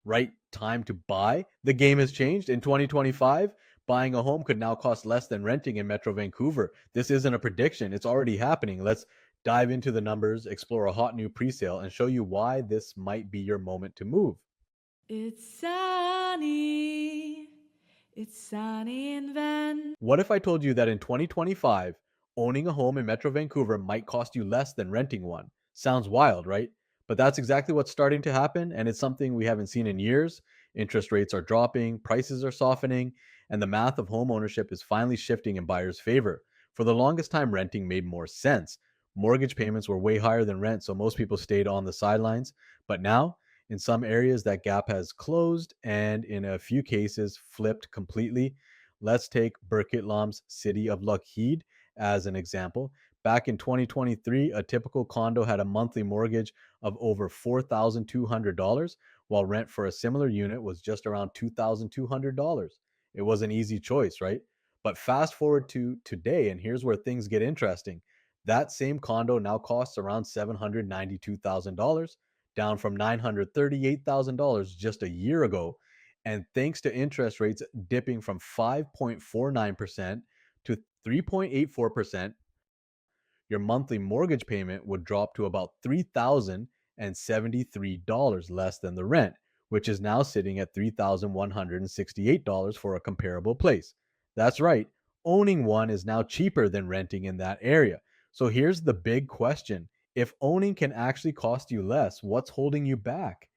right time to buy. The game has changed. In 2025, buying a home could now cost less than renting in Metro Vancouver. This isn't a prediction, it's already happening. Let's dive into the numbers, explore a hot new presale, and show you why this might be your moment to move. It's sunny. It's sunny in Van. What if I told you that in 2025, owning a home in Metro Vancouver might cost you less than renting one? Sounds wild, right? But that's exactly what's starting to happen, and it's something we haven't seen in years. Interest rates are dropping, prices are softening, and the math of home ownership is finally shifting in buyers' favor. For the longest time, renting made more sense. Mortgage payments were way higher than rent, so most people stayed on the sidelines. But now, in some areas, that gap has closed, and in a few cases, flipped completely. Let's take Burquitlam's city of Lockheed as an example. Back in 2023, a typical condo had a monthly mortgage of over $4,200, while rent for a similar unit was just around $2,200. It was an easy choice, right? But fast forward to today, and here's where things get interesting. That same condo now costs around $792,000, down from $938,000 just a year ago. And thanks to interest rates dipping from 5.49% to 3.84%, your monthly mortgage payment would drop to about $3,073 less than the rent, which is now sitting at $3,168 for a comparable place. That's right, owning one is now cheaper than renting in that area. So here's the big question: if owning can actually cost you less, what's holding you back?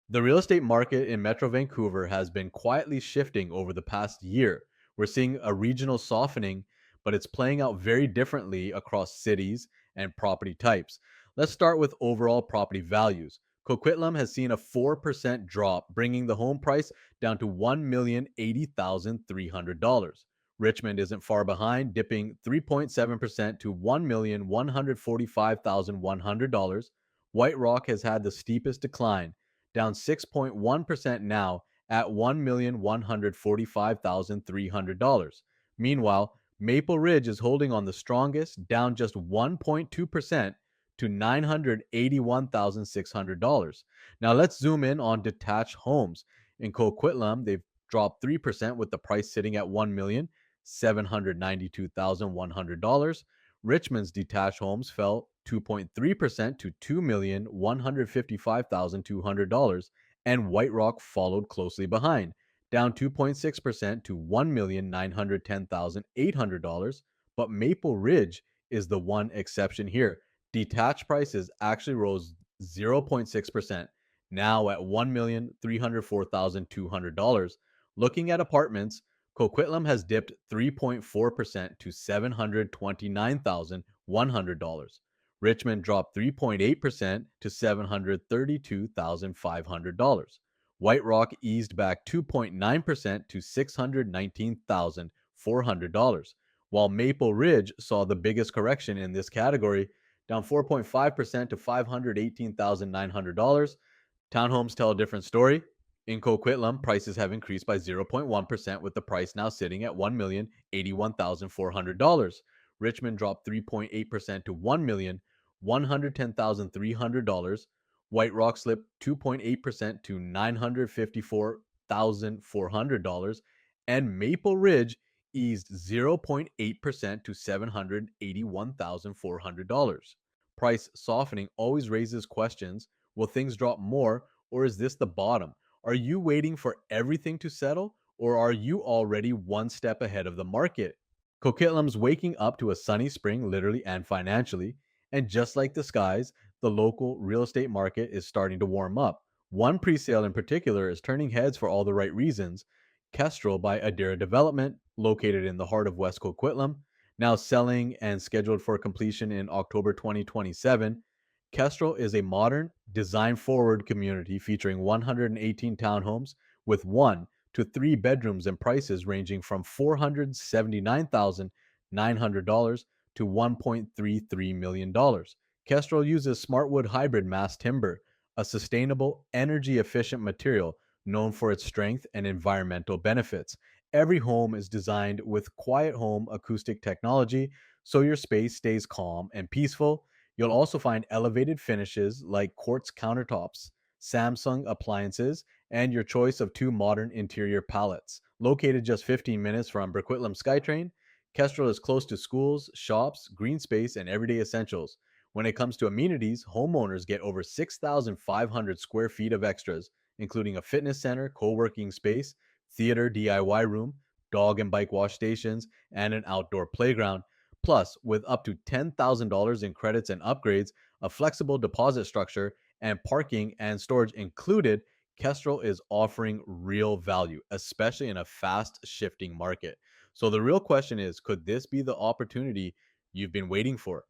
The real estate market in Metro Vancouver has been quietly shifting over the past year. We're seeing a regional softening, but it's playing out very differently across cities and property types. Let's start with overall property values. Coquitlam has seen a 4% drop, bringing the home price down to $1,080,300. Richmond isn't far behind, dipping 3.7% to $1,145,100. White Rock has had the steepest decline, down 6.1% now at $1,145,300. Meanwhile, Maple Ridge is holding on the strongest, down just 1.2% to $981,600. Now let's zoom in on detached homes. In Coquitlam, they've dropped 3% with the price sitting at $1,792,100. Richmond's detached homes fell 2.3% to $2,155,200, and White Rock followed closely behind, down 2.6% to $1,910,800. But Maple Ridge is the one exception here. Detached prices actually rose 0.6%, now at $1,304,200. Looking at apartments, Coquitlam has dipped 3.4% to $729,100. Richmond dropped 3.8% to $732,500. White Rock eased back 2.9% to $619,400, while Maple Ridge saw the biggest correction in this category, down 4.5% to $518,900. Townhomes tell a different story. In Coquitlam, prices have increased by 0.1%, with the price now sitting at $1,081,400. Richmond dropped 3.8% to $1,110,300. White Rock slipped 2.8% to $954,400. And Maple Ridge eased 0.8% to $781,400. Price softening always raises questions. Will things drop more, or is this the bottom? Are you waiting for everything to settle, or are you already one step ahead of the market? Coquitlam's waking up to a sunny spring, literally and financially. And just like the skies, the local real estate market is starting to warm up. One presale in particular is turning heads for all the right reasons. Kestrel by Adira Development, located in the heart of West Coquitlam, now selling and scheduled for completion in October 2027. Kestrel is a modern, design forward community featuring 118 townhomes with 1 to 3 bedrooms and prices ranging from $479,900 to $1.33 million. Kestrel uses smartwood hybrid mass timber, a sustainable, energy efficient material known for its strength and environmental benefits. Every home is designed with quiet home acoustic technology so your space stays calm and peaceful. You'll also find elevated finishes like quartz countertops, Samsung appliances, and your choice of two modern interior palettes. Located just 15 minutes from Burquitlam SkyTrain, Kestrel is close to schools, shops, green space, and everyday essentials. When it comes to amenities, homeowners get over 6,500 square feet of extras, including a fitness center, co working space, theater DIY room, dog and bike wash stations, and an outdoor playground. Plus, with up to $10,000 in credits and upgrades, a flexible deposit structure, and parking and storage included, Kestrel is offering real value, especially in a fast shifting market. So, the real question is, could this be the opportunity you've been waiting for?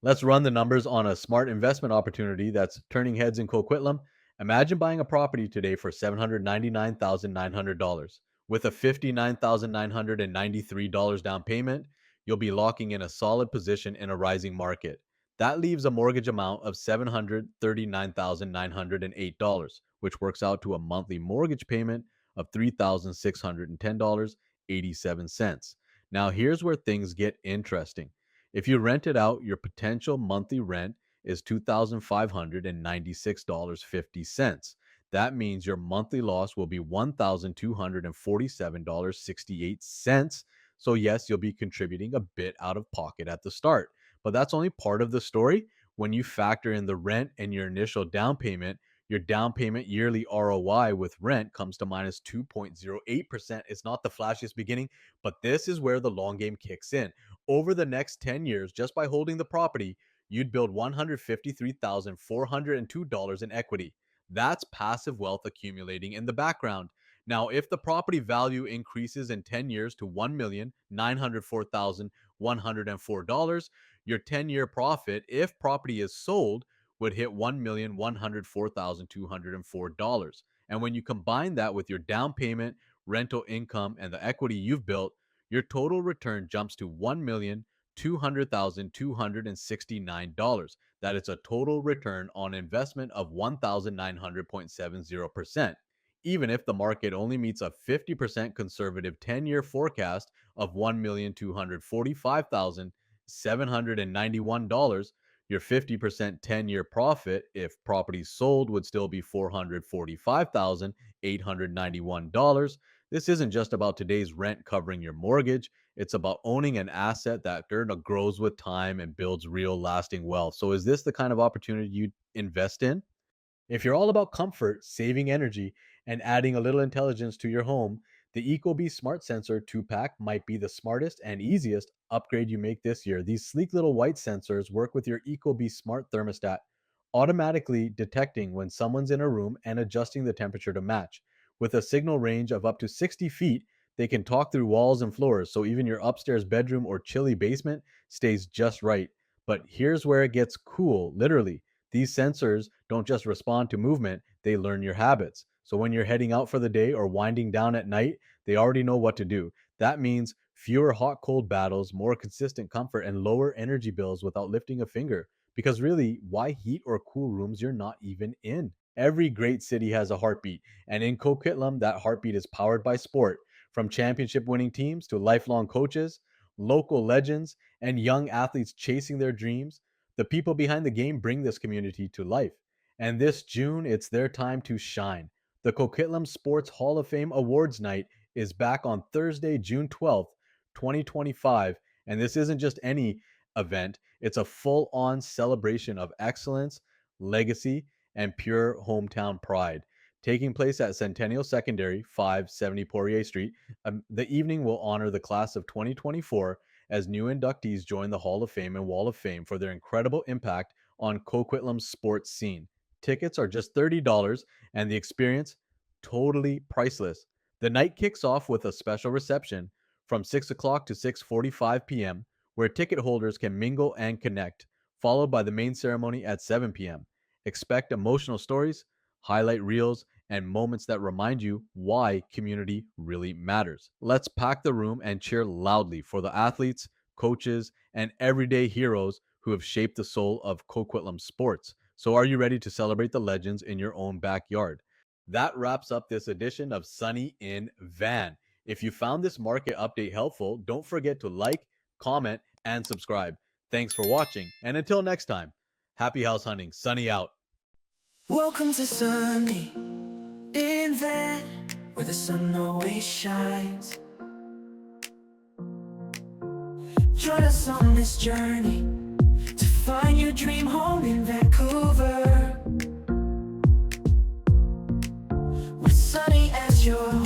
Let's run the numbers on a smart investment opportunity that's turning heads in Coquitlam. Imagine buying a property today for $799,900. With a $59,993 down payment, you'll be locking in a solid position in a rising market. That leaves a mortgage amount of $739,908, which works out to a monthly mortgage payment of $3,610.87. Now, here's where things get interesting. If you rent it out, your potential monthly rent is $2,596.50. That means your monthly loss will be $1,247.68. So, yes, you'll be contributing a bit out of pocket at the start, but that's only part of the story. When you factor in the rent and your initial down payment, your down payment yearly ROI with rent comes to minus 2.08%. It's not the flashiest beginning, but this is where the long game kicks in. Over the next 10 years, just by holding the property, you'd build $153,402 in equity. That's passive wealth accumulating in the background. Now, if the property value increases in 10 years to $1,904,104, your 10-year profit, if property is sold, would hit $1,104,204. And when you combine that with your down payment, rental income, and the equity you've built, your total return jumps to $1,200,269. That is a total return on investment of 1,900.70%. Even if the market only meets a 50% conservative 10-year forecast of $1,245,791, your 50% 10-year profit, if property sold, would still be $445,891. This isn't just about today's rent covering your mortgage. It's about owning an asset that grows with time and builds real lasting wealth. So, is this the kind of opportunity you invest in? If you're all about comfort, saving energy, and adding a little intelligence to your home, the ecobee Smart Sensor 2-pack might be the smartest and easiest upgrade you make this year. These sleek little white sensors work with your ecobee Smart Thermostat, automatically detecting when someone's in a room and adjusting the temperature to match. With a signal range of up to 60 feet, they can talk through walls and floors, so even your upstairs bedroom or chilly basement stays just right. But here's where it gets cool, literally. These sensors don't just respond to movement, they learn your habits. So when you're heading out for the day or winding down at night, they already know what to do. That means fewer hot cold battles, more consistent comfort, and lower energy bills without lifting a finger. Because really, why heat or cool rooms you're not even in? Every great city has a heartbeat, and in Coquitlam, that heartbeat is powered by sport. From championship winning teams to lifelong coaches, local legends, and young athletes chasing their dreams, the people behind the game bring this community to life. And this June, it's their time to shine. The Coquitlam Sports Hall of Fame Awards Night is back on Thursday, June 12th, 2025. And this isn't just any event, it's a full on celebration of excellence, legacy, and pure hometown pride. Taking place at Centennial Secondary, 570 Poirier Street, the evening will honor the class of 2024 as new inductees join the Hall of Fame and Wall of Fame for their incredible impact on Coquitlam's sports scene. Tickets are just $30 and the experience totally priceless. The night kicks off with a special reception from 6 o'clock to 6:45 p.m. where ticket holders can mingle and connect, followed by the main ceremony at 7 p.m. Expect emotional stories, highlight reels, and moments that remind you why community really matters. Let's pack the room and cheer loudly for the athletes, coaches, and everyday heroes who have shaped the soul of Coquitlam sports. So, are you ready to celebrate the legends in your own backyard? That wraps up this edition of Sunny in Van. If you found this market update helpful, don't forget to like, comment, and subscribe. Thanks for watching, and until next time, happy house hunting. Sunny out. Welcome to Sunny in van, where the sun always shines. Join us on this journey to find your dream home in Vancouver, with sunny as your home.